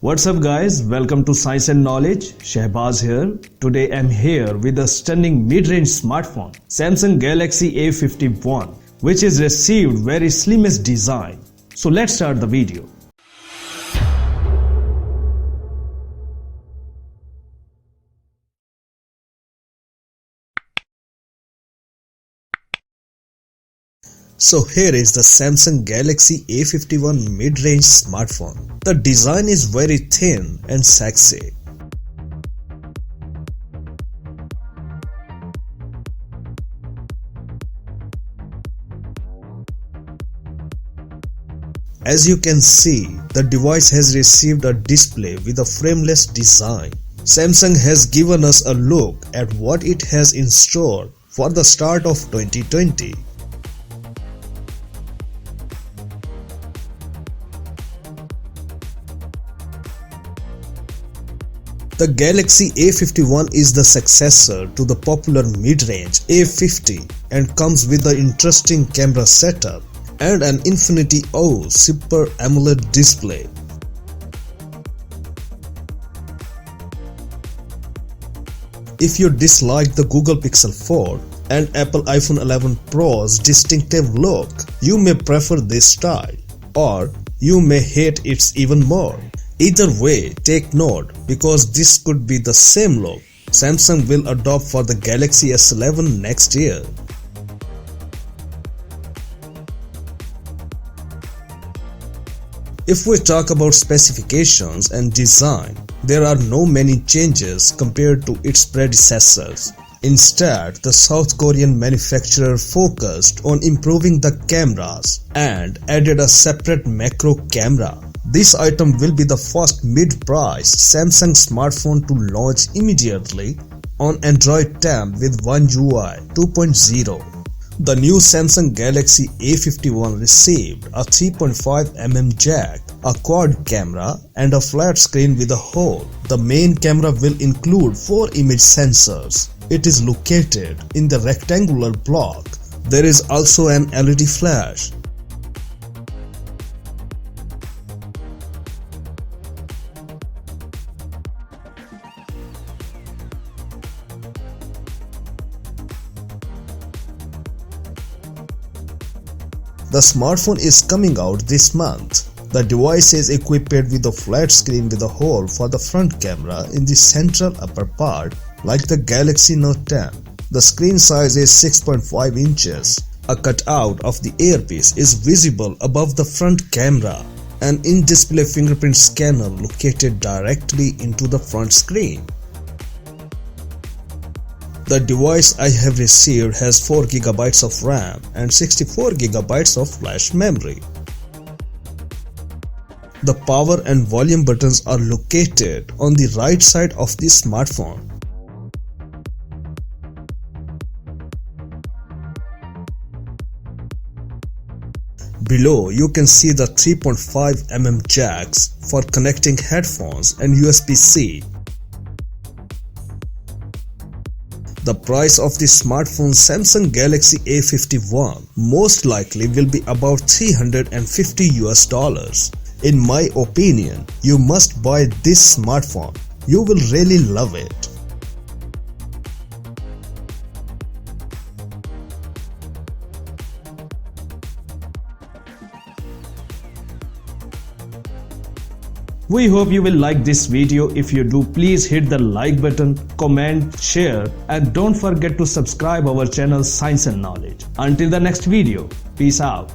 What's up guys, welcome to Science and Knowledge, Shehbaz here. Today I'm here with a stunning mid-range smartphone, Samsung Galaxy A51, which has received very slimmest design. So let's start the video. So here is the Samsung Galaxy A51 mid-range smartphone. The design is very thin and sexy. As you can see, the device has received a display with a frameless design. Samsung has given us a look at what it has in store for the start of 2020. The Galaxy A51 is the successor to the popular mid-range A50 and comes with an interesting camera setup and an Infinity O Super AMOLED display. If you dislike the Google Pixel 4 and Apple iPhone 11 Pro's distinctive look, you may prefer this style, or you may hate it even more. Either way, take note, because this could be the same look Samsung will adopt for the Galaxy S11 next year. If we talk about specifications and design, there are no many changes compared to its predecessors. Instead, the South Korean manufacturer focused on improving the cameras and added a separate macro camera. This item will be the first mid-priced Samsung smartphone to launch immediately on Android 10 with One UI 2.0. The new Samsung Galaxy A51 received a 3.5mm jack, a quad camera, and a flat screen with a hole. The main camera will include 4 image sensors. It is located in the rectangular block. There is also an LED flash. The smartphone is coming out this month. The device is equipped with a flat screen with a hole for the front camera in the central upper part, like the Galaxy Note 10. The screen size is 6.5 inches. A cutout of the earpiece is visible above the front camera. An in-display fingerprint scanner located directly into the front screen. The device I have received has 4GB of RAM and 64GB of flash memory. The power and volume buttons are located on the right side of the smartphone. Below, you can see the 3.5mm jacks for connecting headphones and USB-C. The price of the smartphone Samsung Galaxy A51 most likely will be about $350. In my opinion, you must buy this smartphone. You will really love it. We hope you will like this video. If you do, please hit the like button, comment, share, and don't forget to subscribe our channel Science and Knowledge. Until the next video, peace out.